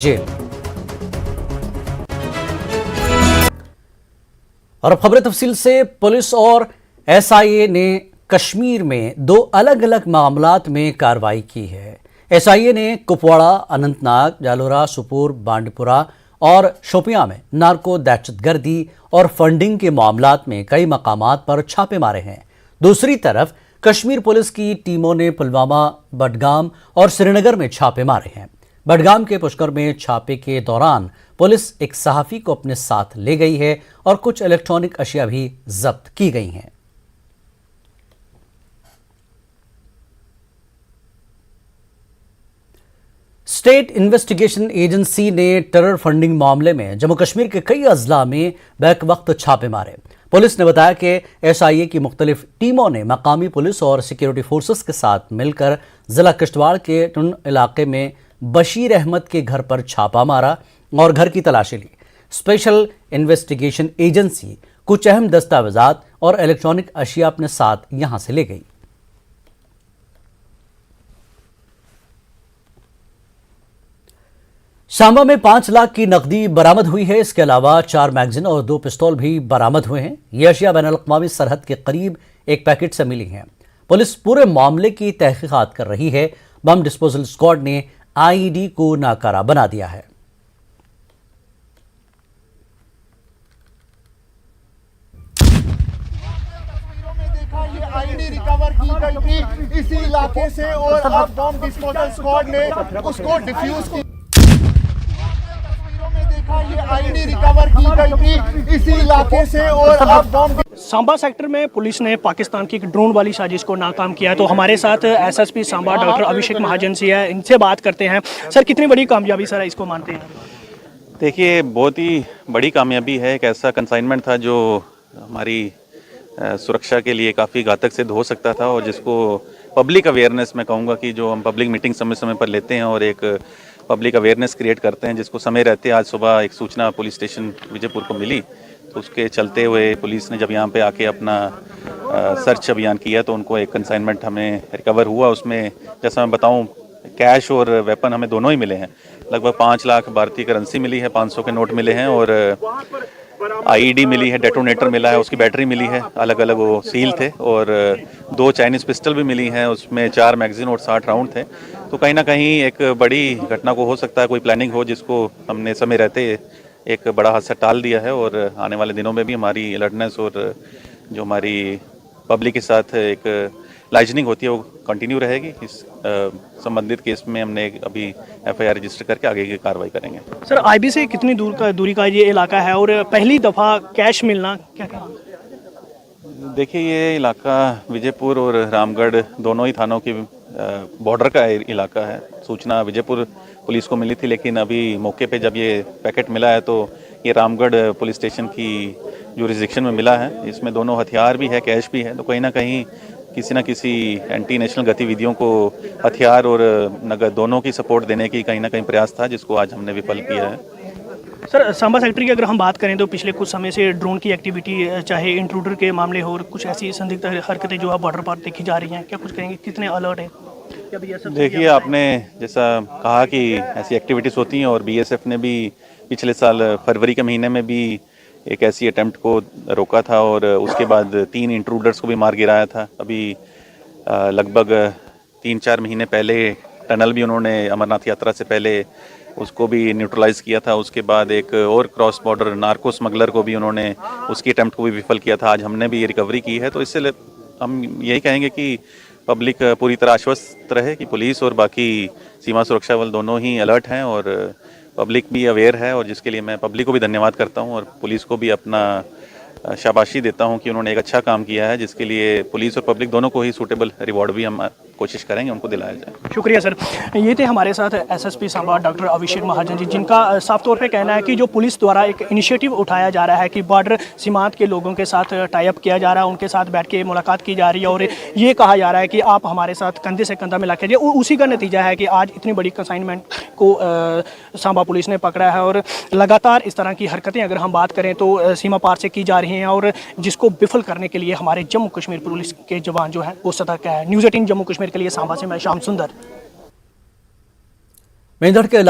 Jail. और अब खबरें तफसील से। पुलिस और एसआईए ने कश्मीर में दो अलग अलग मामलात में कार्रवाई की है। एसआईए ने कुपवाड़ा, अनंतनाग, जालोरा, सुपूर, बांडीपुरा और शोपियां में नार्को, दहशतगर्दी और फंडिंग के मामलात में कई मकामात पर छापे मारे हैं। दूसरी तरफ कश्मीर पुलिस की टीमों ने पुलवामा, बडगाम और श्रीनगर में छापे मारे हैं। बडगाम के पुष्कर में छापे के दौरान पुलिस एक सहाफी को अपने साथ ले गई है और कुछ इलेक्ट्रॉनिक अशिया भी जब्त की गई हैं। स्टेट इन्वेस्टिगेशन एजेंसी ने टेरर फंडिंग मामले में जम्मू कश्मीर के कई अजला में बैक वक्त छापे मारे। पुलिस ने बताया कि एसआईए की मुख्तलिफ टीमों ने मकामी पुलिस और सिक्योरिटी फोर्सेस के साथ मिलकर जिला किश्तवाड़ के टुन इलाके में बशीर अहमद के घर पर छापा मारा और घर की तलाशी ली। स्पेशल इन्वेस्टिगेशन एजेंसी कुछ अहम दस्तावेजात और इलेक्ट्रॉनिक अशिया अपने साथ यहां से ले गई। सांबा में 5 लाख की नकदी बरामद हुई है। इसके अलावा 4 मैगजीन और 2 पिस्तौल भी बरामद हुए हैं। ये अशिया बैनुल-अक़वामी सरहद के करीब एक पैकेट से मिली हैं। पुलिस पूरे मामले की तहकीकात कर रही है। बम डिस्पोजल स्क्वाड ने आईईडी को नाकारा बना दिया है। आईडी रिकवर की गई थी इसी इलाके से और अब बम डिस्पोजल स्क्वाड ने उसको डिफ्यूज की। तस्वीरों में देखा ये आईडी रिकवर की गई थी इसी इलाके से और अब बम। सांबा सेक्टर में पुलिस ने पाकिस्तान की एक ड्रोन वाली साजिश को नाकाम किया है। तो हमारे साथ एसएसपी सांबा डॉक्टर अभिषेक महाजन जी है, इनसे बात करते हैं। सर, कितनी बड़ी कामयाबी सर इसको मानते हैं? देखिए, बहुत ही बड़ी कामयाबी है। एक ऐसा कंसाइनमेंट था जो हमारी सुरक्षा के लिए काफ़ी घातक सिद्ध हो सकता था और जिसको पब्लिक अवेयरनेस, मैं कहूँगा कि जो हम पब्लिक मीटिंग समय समय पर लेते हैं और एक पब्लिक अवेयरनेस क्रिएट करते हैं, जिसको समय रहते आज सुबह एक सूचना पुलिस स्टेशन विजयपुर को मिली, तो उसके चलते हुए पुलिस ने जब यहाँ पे आके अपना सर्च अभियान किया तो उनको एक कंसाइनमेंट हमें रिकवर हुआ। उसमें जैसा मैं बताऊँ, कैश और वेपन हमें दोनों ही मिले हैं। लगभग 5 लाख भारतीय करेंसी मिली है, 500 के नोट मिले हैं और आईईडी मिली है, डेटोनेटर मिला है, उसकी बैटरी मिली है, अलग अलग वो सील थे और 2 चाइनीज़ पिस्टल भी मिली हैं, उसमें 4 मैगजीन और 60 राउंड थे। तो कहीं ना कहीं एक बड़ी घटना को हो सकता है कोई प्लानिंग हो, जिसको हमने समय रहते एक बड़ा हादसा टाल दिया है और आने वाले दिनों में भी हमारी अलर्टनेस और जो हमारी पब्लिक के साथ एक लाइजनिंग होती है वो कंटिन्यू रहेगी। इस संबंधित केस में हमने अभी एफआईआर रजिस्टर करके आगे की कार्रवाई करेंगे। सर, आईबी से कितनी दूरी का ये इलाका है और पहली दफ़ा कैश मिलना क्या कहना? देखिए, ये इलाका विजयपुर और रामगढ़ दोनों ही थानों की बॉर्डर का इलाका है। सूचना विजयपुर पुलिस को मिली थी, लेकिन अभी मौके पे जब ये पैकेट मिला है तो ये रामगढ़ पुलिस स्टेशन की जुरिस्डिक्शन में मिला है। इसमें दोनों हथियार भी है, कैश भी है। तो कहीं ना कहीं किसी न किसी एंटी नेशनल गतिविधियों को हथियार और नगद दोनों की सपोर्ट देने की कहीं ना कहीं प्रयास था, जिसको आज हमने विफल किया है। सर, सांबा सेक्टर की अगर हम बात करें तो पिछले कुछ समय से ड्रोन की एक्टिविटी, चाहे इंट्रूडर के मामले हो और कुछ ऐसी संदिग्ध हरकतें जो है बॉर्डर पर देखी जा रही हैं, क्या कुछ कहेंगे? कितने अलर्ट है? देखिए, आपने जैसा कहा कि ऐसी एक्टिविटीज़ होती हैं और बीएसएफ ने भी पिछले साल फरवरी के महीने में भी एक ऐसी अटेम्प्ट को रोका था और उसके बाद 3 इंट्रूडर्स को भी मार गिराया था। अभी लगभग 3-4 महीने पहले टनल भी उन्होंने अमरनाथ यात्रा से पहले उसको भी न्यूट्रलाइज़ किया था। उसके बाद एक और क्रॉस बॉर्डर नार्को स्मगलर को भी उन्होंने उसकी अटेम्प्ट को भी विफल किया था। आज हमने भी ये रिकवरी की है। तो इससे हम यही कहेंगे कि पब्लिक पूरी तरह आश्वस्त रहे कि पुलिस और बाकी सीमा सुरक्षा बल दोनों ही अलर्ट हैं और पब्लिक भी अवेयर है, और जिसके लिए मैं पब्लिक को भी धन्यवाद करता हूं और पुलिस को भी अपना शाबाशी देता हूं कि उन्होंने एक अच्छा काम किया है, जिसके लिए पुलिस और पब्लिक दोनों को ही सूटेबल रिवॉर्ड भी हम कोशिश करेंगे उनको दिलाया जाए। शुक्रिया सर। ये थे हमारे साथ एसएसपी सांबा डॉक्टर अभिषेक महाजन जी, जिनका साफ तौर पे कहना है कि जो पुलिस द्वारा एक इनिशिएटिव उठाया जा रहा है कि बॉर्डर सीमांत के लोगों के साथ टाई अप किया जा रहा है, उनके साथ बैठ के मुलाकात की जा रही है और ये कहा जा रहा है कि आप हमारे साथ कंधे से कंधा मिला के, उसी का नतीजा है कि आज इतनी बड़ी कंसाइनमेंट को सांबा पुलिस ने पकड़ा है और लगातार इस तरह की हरकतें अगर हम बात करें तो सीमा पार से की जा रही हैं और जिसको विफल करने के लिए हमारे जम्मू कश्मीर पुलिस के जवान जो है वो सतर्क है। न्यूज़ 18 जम्मू कश्मीर के लिए सांबा से मैं श्याम सुंदर। मेंढर के